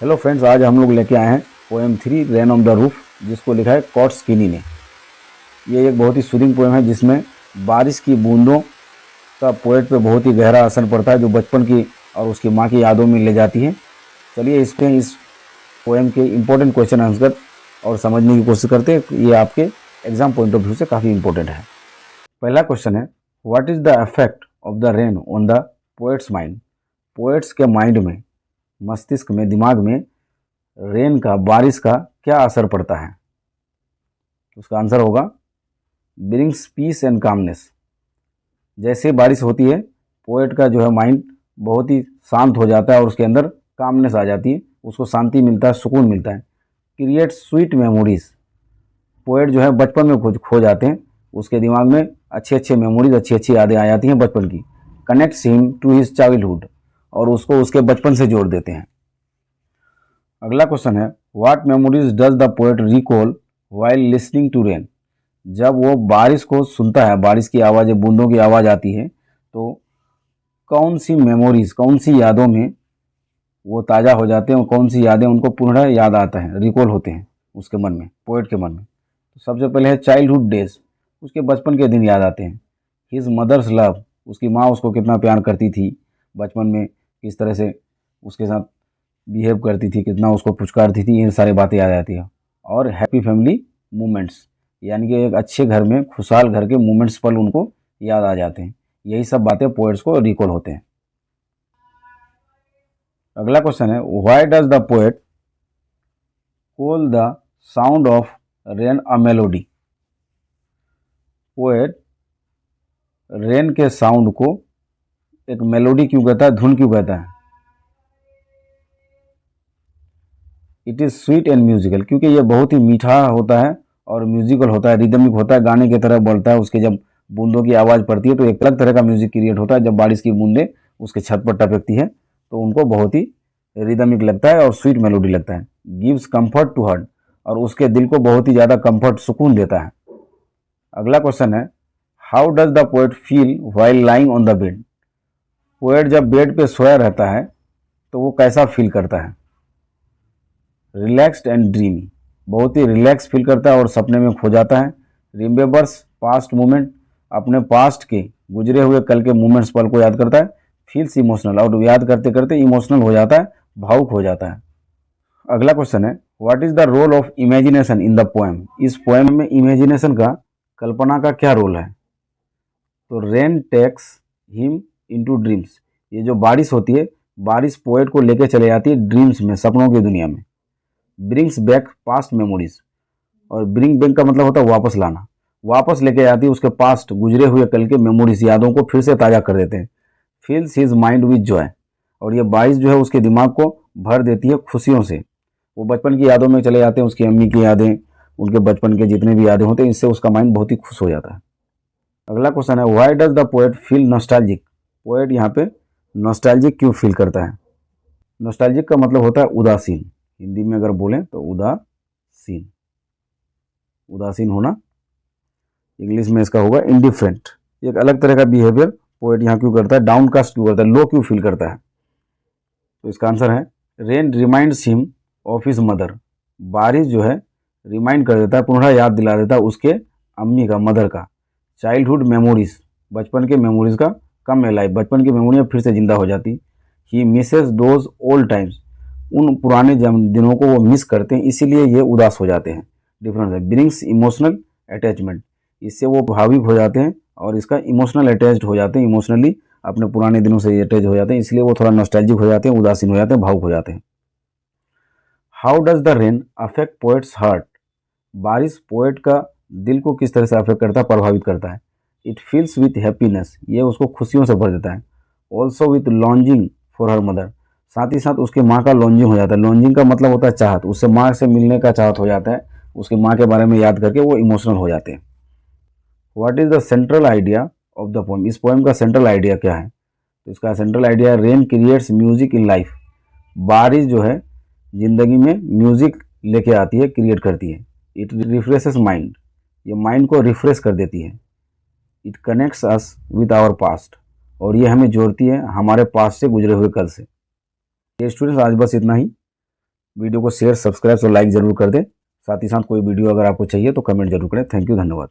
Hello friends, आज हम लोग लेके आए हैं poem 3 rain on the roof, जिसको लिखा है कॉट्स किनी ने। ये एक बहुत ही सूदिंग पोएम है जिसमें बारिश की बूंदों का पोएट पे बहुत ही गहरा असर पड़ता है, जो बचपन की और उसकी माँ की यादों में ले जाती है। चलिए इस पोएम के इम्पोर्टेंट क्वेश्चन आंसर और समझने की कोशिश करते हैं। ये आपके एग्जाम पॉइंट ऑफ व्यू से काफ़ी इंपॉर्टेंट है। पहला क्वेश्चन है, what is the effect of the rain on the poets mind. Poets के माइंड में, मस्तिष्क में, दिमाग में रेन का, बारिश का क्या असर पड़ता है। उसका आंसर होगा ब्रिंग्स पीस एंड कामनेस। जैसे बारिश होती है, पोएट का जो है माइंड बहुत ही शांत हो जाता है और उसके अंदर कामनेस आ जाती है, उसको शांति मिलता है, सुकून मिलता है। Create sweet memories. पोएट जो है बचपन में खो जाते हैं, उसके दिमाग में अच्छे अच्छे मेमोरीज, अच्छी अच्छी यादें आ जाती हैं बचपन की। Connects him to his childhood, और उसको उसके बचपन से जोड़ देते हैं। अगला क्वेश्चन है, what memories does the poet recall while listening to rain. जब वो बारिश को सुनता है, बारिश की आवाज़, बूंदों की आवाज़ आती है, तो कौन सी मेमोरीज, कौन सी यादों में वो ताज़ा हो जाते हैं और कौन सी यादें उनको पुनः याद आता है, रिकॉल होते हैं उसके मन में, पोएट के मन में। तो सबसे पहले है चाइल्डहुड डेज, उसके बचपन के दिन याद आते हैं। हिज मदर्स लव, उसकी माँ उसको कितना प्यार करती थी बचपन में, किस तरह से उसके साथ बिहेव करती थी, कितना उसको पुचकारती थी, ये सारी बातें याद आती है। और हैप्पी फैमिली मोमेंट्स, यानी कि एक अच्छे घर में, खुशहाल घर के मोमेंट्स, पल उनको याद आ जाते हैं। यही सब बातें पोएट्स को रिकॉल होते हैं। अगला क्वेश्चन है, why does the poet call the sound of rain a melody. Poet rain के साउंड को एक मेलोडी क्यों कहता है, धुन क्यों कहता है। It is sweet and musical, क्योंकि ये बहुत ही मीठा होता है और म्यूजिकल होता है, रिदमिक होता है, गाने की तरह बोलता है। उसके जब बूंदों की आवाज़ पड़ती है तो एक अलग तरह का म्यूजिक क्रिएट होता है। जब बारिश की बूंदें उसके छत पर टपकती है तो उनको बहुत ही रिदमिक लगता है और स्वीट मेलोडी लगता है। गिव्स कंफर्ट टू हार्ट, और उसके दिल को बहुत ही ज़्यादा कंफर्ट, सुकून देता है। अगला क्वेश्चन है, how does the poet feel while lying on the bed. Poet जब बेड पे सोया रहता है तो वो कैसा फील करता है। रिलैक्स्ड एंड ड्रीमी, बहुत ही रिलैक्स फील करता है और सपने में खो जाता है। रिमेंबर्स पास्ट मोमेंट, अपने पास्ट के, गुजरे हुए कल के मोमेंट्स, पल को याद करता है। फील्स इमोशनल, और याद करते करते इमोशनल हो जाता है, भावुक हो जाता है। अगला क्वेश्चन है, what is the role of imagination in the poem. इस पोएम में इमेजिनेशन का, कल्पना का क्या रोल है। तो rain takes him into dreams, ये जो बारिश होती है, बारिश पोएट को लेके चले जाती है ड्रीम्स में, सपनों की दुनिया में। ब्रिंग्स बैक पास्ट मेमोरीज, और ब्रिंग बैक का मतलब होता है वापस लाना, वापस लेके आती है उसके पास्ट, गुजरे हुए कल के मेमोरीज, यादों को फिर से ताज़ा कर देते हैं। फिल्स हिज माइंड विद जॉय, और ये बारिश जो है उसके दिमाग को भर देती है खुशियों से। वो बचपन की यादों में चले जाते हैं, उसकी अम्मी की यादें, उनके बचपन के जितने भी यादें होते हैं, इससे उसका माइंड बहुत ही खुश हो जाता है। अगला क्वेश्चन है, why does the poet feel nostalgic. Poet यहाँ पे नॉस्टैल्जिक क्यों फील करता है। नॉस्टैल्जिक का मतलब होता है उदासीन, हिंदी में अगर बोलें तो उदासीन, उदासीन होना। इंग्लिश में इसका होगा इंडिफरेंट। एक अलग तरह का बिहेवियर पोएट यहाँ क्यों करता है, डाउनकास्ट क्यों करता है, लो क्यों फील करता है। तो इसका आंसर है, rain reminds him of his mother. बारिश जो है रिमाइंड कर देता है, पुनः याद दिला देता है उसके अम्मी का, मदर का। चाइल्डहुड मेमोरीज, बचपन के मेमोरीज का कम एलाइव, बचपन की मेमोरियाँ फिर से जिंदा हो जाती। ही मिसेस दोज ओल्ड टाइम्स, उन पुराने दिनों को वो मिस करते हैं, इसीलिए ये उदास हो जाते हैं। डिफरेंस है। ब्रिंग्स इमोशनल अटैचमेंट, इससे वो भावुक हो जाते हैं और इसका इमोशनल अटैच्ड हो जाते हैं, इमोशनली अपने पुराने दिनों से अटैच हो जाते हैं, इसलिए वो थोड़ा नॉस्टैल्जिक हो जाते हैं, उदासीन हो जाते हैं, भावुक हो जाते हैं। How does the rain affect poets heart. बारिश पोएट का दिल को किस तरह से अफेक्ट करता है, प्रभावित करता है। इट फील्स विथ हैप्पीनेस, ये उसको खुशियों से भर देता है। Also with lodging for her mother, साथ ही साथ उसके माँ का लॉन्जिंग हो जाता है। लॉन्जिंग का मतलब होता है चाहत, उससे माँ से मिलने का चाहत हो जाता है, उसके माँ के बारे में याद करके वो इमोशनल हो जाते हैं। What is the central idea of the poem. इस पोएम का सेंट्रल आइडिया क्या है। तो इसका central idea, rain creates music in life. बारिश जो है जिंदगी में म्यूजिक लेके आती है, क्रिएट करती है। इट रिफ्रेशेस माइंड, ये माइंड को रिफ्रेश कर देती है। It connects us with our past, और ये हमें जोड़ती है हमारे पास्ट से, गुजरे हुए कल से। ये स्टूडेंट्स, आज बस इतना ही। वीडियो को शेयर, सब्सक्राइब और लाइक जरूर कर दें। साथ ही साथ कोई वीडियो अगर आपको चाहिए तो कमेंट जरूर करें। थैंक यू, धन्यवाद।